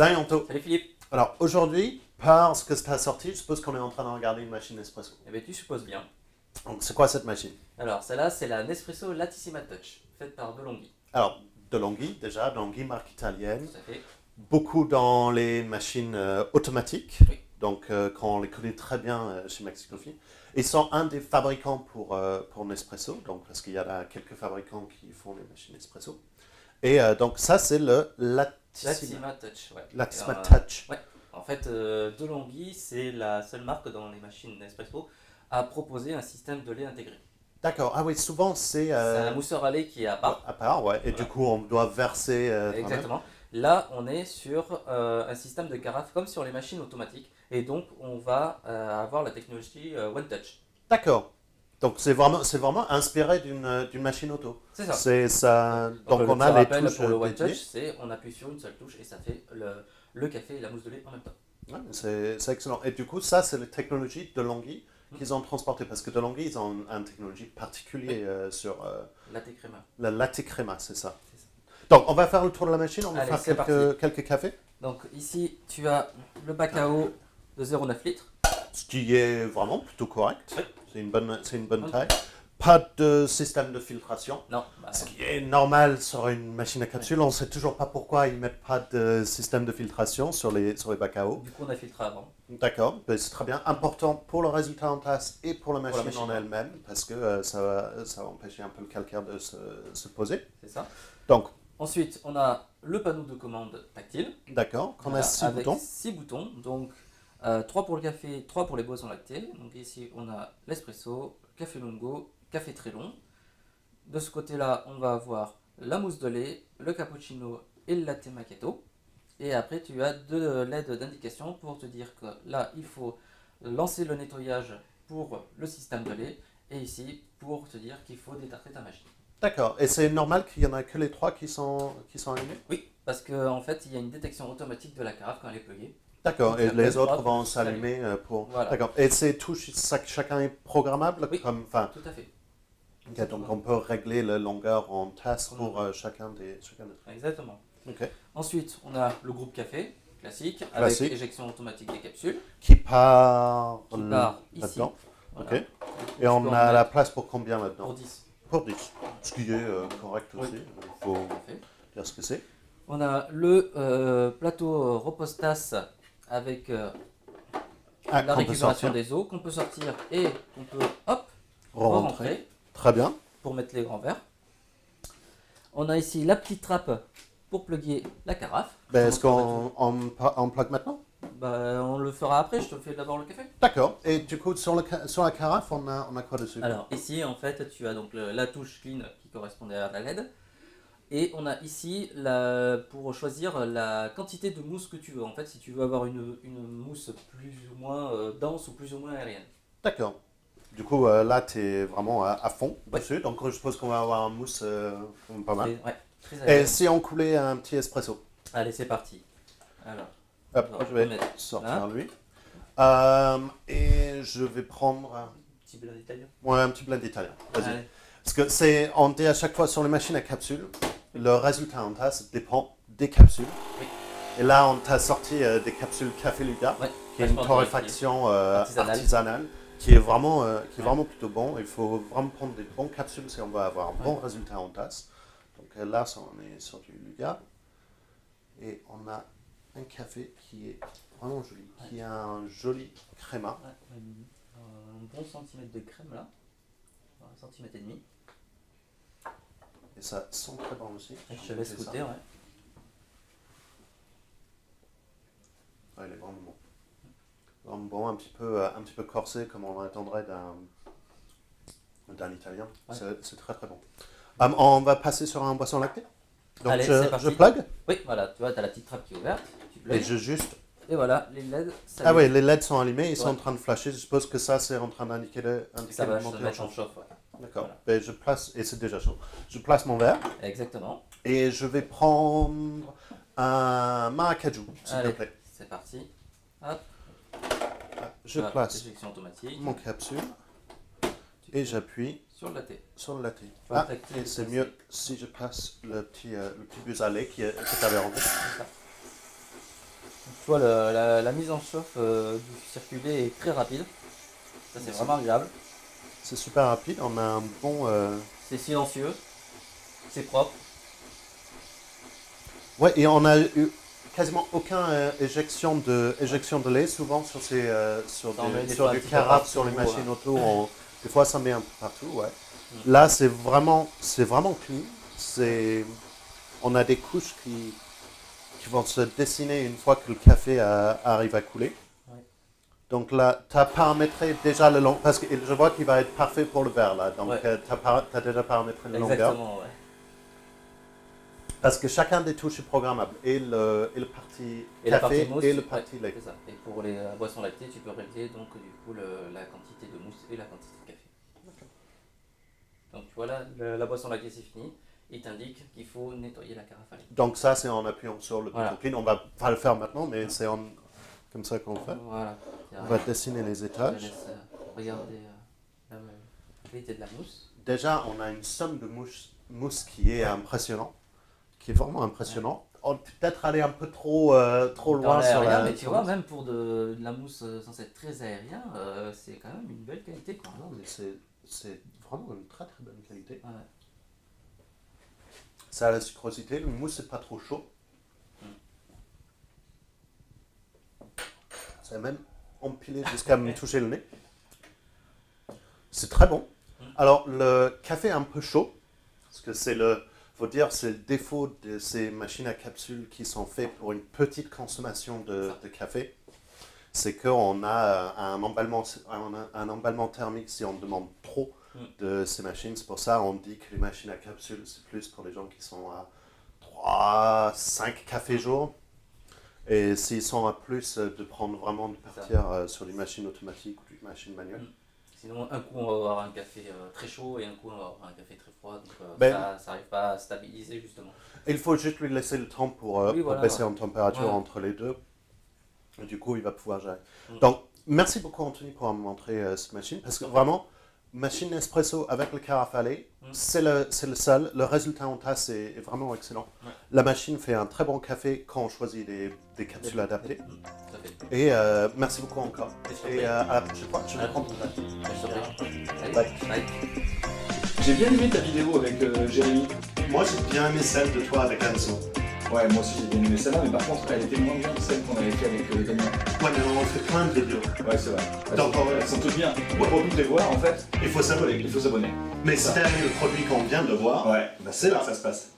Salut Anto. Salut Philippe. Alors aujourd'hui, parce que c'est sorti, je suppose qu'on est en train de regarder une machine Nespresso. Eh bien, tu supposes bien. Donc c'est quoi cette machine? Alors, celle-là, c'est la Nespresso Latissima Touch, faite par DeLonghi. Alors, DeLonghi déjà, DeLonghi marque italienne, Tout à fait. beaucoup dans les machines automatiques, Oui. donc quand on les connaît très bien chez Maxi Coffee. Ils sont un des fabricants pour Nespresso, donc parce qu'il y a là quelques fabricants qui font les machines Nespresso. Et donc ça c'est le Latissima, Latissima Touch, ouais. Latissima Alors, Touch. ouais. En fait, DeLonghi, c'est la seule marque dans les machines Nespresso à proposer un système de lait intégré. D'accord, ah oui, souvent c'est C'est un mousseur à lait qui est à part. à part, ouais, et Voilà. du coup on doit verser toi-même. Exactement. Là, on est sur un système de carafe comme sur les machines automatiques. Et donc, on va avoir la technologie One Touch. D'accord. Donc c'est vraiment inspiré d'une machine auto. C'est ça. C'est ça. Donc Le on petit a les rappel touches pour le One dédiées. Touch, c'est on appuie sur une seule touche et ça fait le café et la mousse de lait en même temps. Ouais, c'est excellent. Et du coup ça c'est la technologie de Langui qu'ils ont transporté parce que de Langui ils ont une technologie particulière sur Latte crema. la latte crema, c'est ça. C'est ça. Donc on va faire le tour de la machine, on va Allez, faire c'est quelques cafés, Donc ici, tu as le bac à eau de 0,9 litres. ce qui est vraiment plutôt correct. Oui. C'est une bonne Oui. taille. Pas de système de filtration. Non, bah, Ce qui est normal sur une machine à capsule, on ne sait toujours pas pourquoi ils ne mettent pas de système de filtration sur les bacs à eau. du coup, on a filtré avant. D'accord, ben, c'est très bien. Important pour le résultat en tasse et pour la machine, machine, en ouais. elle-même, parce que ça va empêcher un peu le calcaire de se poser. C'est ça. Donc, Ensuite, on a le panneau de commande tactile. d'accord, qu'on a Voilà, 6 avec boutons. 6 boutons. Donc, 3 pour le café, 3 pour les boissons lactées. Donc ici, on a l'espresso, café lungo, café très long. De ce côté-là, on va avoir la mousse de lait, le cappuccino et le latte macchiato. Et après, tu as deux LED d'indication pour te dire que là, il faut lancer le nettoyage pour le système de lait. Et ici, pour te dire qu'il faut détartrer ta machine. D'accord, et c'est normal qu'il n'y en a que les 3 qui sont allumés? Oui, parce qu'en fait, il y a une détection automatique de la carafe quand elle est pluguée. D'accord, Donc, et ça peut les être autres trois vont pour s'allumer pour... Voilà. D'accord, et ces touches, chacun est programmable Oui. comme... Enfin, Tout à fait. ok, donc on peut régler la longueur en tasse pour chacun des Exactement. Ok. Ensuite, on a le groupe café, classique, Classique. avec éjection automatique des capsules, Qui part qui part ici. là-dedans. Voilà. Ok. Et Tu peux on en a la mettre place pour combien là-dedans? pour 10. Pour 10. Ce qui est correct Oui. aussi. Il faut Parfait. dire ce que c'est. On a le plateau repostas avec Ah, la qu'on peut récupération sortir. des eaux qu'on peut sortir et qu'on peut hop Rentrer. rentrer Très bien. pour mettre les grands verres. On a ici la petite trappe pour plugger la carafe. Ben, Je est-ce te montrerai qu'on plug maintenant? tout. Bah, on le fera après, je te fais d'abord le café. D'accord. Et du coup, sur la carafe, on a quoi dessus? Alors ici en fait tu as donc la touche clean qui correspondait à la LED et on a ici pour choisir la quantité de mousse que tu veux. En fait si tu veux avoir une mousse plus ou moins dense ou plus ou moins aérienne. D'accord. Du coup, là, tu es vraiment à fond Ouais. dessus. Donc, je suppose qu'on va avoir un mousse pas mal. Ouais, très Et aérienne. si on coulait un petit espresso? Allez c'est parti. Alors, Hop, on va je vais remettre sortir là. lui. Et je vais prendre Petit blend italien. ouais, un petit blend italien. Vas-y. Allez. Parce que on dit à chaque fois sur les machines à capsules, le résultat en tasse dépend des capsules. Oui. Et là, on t'a sorti des capsules Café Luga, Ouais, qui est une vachement torréfaction Artisanale. artisanale, qui est vraiment plutôt bon. Il faut vraiment prendre des bons capsules si on veut avoir un bon résultat en tasse. Donc là, on est sur du Luga. Et on a un café qui est vraiment joli, qui a un joli créma. Ouais, un bon centimètre de crème là. Un centimètre et demi. Et ça sent très bon aussi. Et je te laisse Ça. goûter, ouais. Ouais, il est vraiment bon. Vraiment bon, un petit peu corsé comme on attendrait d'un italien. Ouais. C'est très très bon. On va passer sur un boisson lacté. Donc Allez, c'est parti. je plug Oui, voilà, tu vois, tu as la petite trappe qui est ouverte. Tu et plug. je juste. Et voilà, les LED. Ah oui, les LED sont allumés, ils sont Ouais. en train de flasher. Je suppose que ça c'est en train d'indiquer Ça va le se montée en mettre en chauffe. chauffe. Ouais. D'accord. Voilà. Ben, je place, et c'est déjà chaud. Je place mon verre Exactement. et je vais prendre un maracajou, s'il te Allez, plaît. c'est parti. Hop, Je voilà, place éjection automatique. mon capsule Tu et fais j'appuie sur le latte. sur le latte. Faut Ah, tactile, et c'est ça, mieux si je passe le petit bus à lait que tu avais rendu. C'est ça. Tu vois, la mise en chauffe du circuler est très rapide. Ça, c'est vraiment agréable. C'est super rapide, on a un bon... C'est silencieux. C'est propre. Ouais, et on a eu quasiment aucun éjection de lait, souvent sur, sur, Ça en met des sur fois un du petit peu carafe, sur les partout, machines ouais. auto, des fois ça met un peu partout, ouais. Là, c'est vraiment clean. On a des couches qui vont se dessiner une fois que le café arrive à couler. Ouais. Donc là, tu as paramétré déjà le long, parce que je vois qu'il va être parfait pour le verre là. Donc Ouais. tu as déjà paramétré le longueur. Exactement, ouais. Parce que chacun des touches est programmable, et le parti Et la café partie mousse, et le parti ouais, lait. c'est ça. Et pour les boissons lactées, tu peux régler donc du coup la quantité de mousse et la quantité de café. Donc voilà, la boisson lactée c'est fini. Il t'indique qu'il faut nettoyer la carafe à lait. Donc ça, c'est en appuyant sur le Voilà. bouton clean. On va pas le faire maintenant, mais c'est comme ça qu'on le fait. Voilà. On va dessiner les Je te étages. laisse regarder la qualité de la mousse. Déjà, on a une somme de mousse qui est impressionnant, qui est vraiment impressionnant. On peut peut-être aller un peu trop Dans loin sur l'aérien, la... mais tu vois, même pour de la mousse censée être très aérien, c'est quand même une belle qualité, quoi. Non, mais c'est vraiment une très très bonne qualité. Ouais. Ça a la sucrosité, le mousse n'est pas trop chaud. Ça a même empilé jusqu'à me toucher le nez. C'est très bon. Alors, le café est un peu chaud, parce que c'est le défaut de ces machines à capsules qui sont faites pour une petite consommation de café. C'est qu'on a un emballement thermique si on demande trop de ces machines. C'est pour ça qu'on dit que les machines à capsules, c'est plus pour les gens qui sont à 3-5 cafés jour. Et s'ils sont à plus, de prendre vraiment de partir sur les machines automatiques ou les machines manuelles. Sinon, un coup on va avoir un café très chaud et un coup on va avoir un café très froid. Donc ça n'arrive pas à stabiliser justement. Il faut juste lui laisser le temps pour baisser en température entre les deux. Et du coup, il va pouvoir gérer. Donc, merci beaucoup Anthony pour me montrer cette machine. Parce que vraiment, machine Nespresso avec le carafe à lait, c'est le seul. Le résultat en tasse est vraiment excellent. Ouais. La machine fait un très bon café quand on choisit des capsules adaptées. Tout à fait. Et merci beaucoup encore. Et à la prochaine fois. Je vais prendre. Allez, Bye. bye. J'ai bien aimé ta vidéo avec Jérémy. Moi, j'ai bien aimé celle de toi avec Anso. Ouais, moi aussi j'ai bien aimé celle-là, mais par contre elle était moins bien que celle qu'on avait fait avec Damien. Ouais, mais on fait plein de vidéos. Ouais, c'est vrai. Donc, Elles sont toutes bien. Pour toutes les voir, en fait, il faut s'abonner. il faut s'abonner. Mais si t'as aimé le produit qu'on vient de voir, Ouais, bah c'est là. que ça se passe.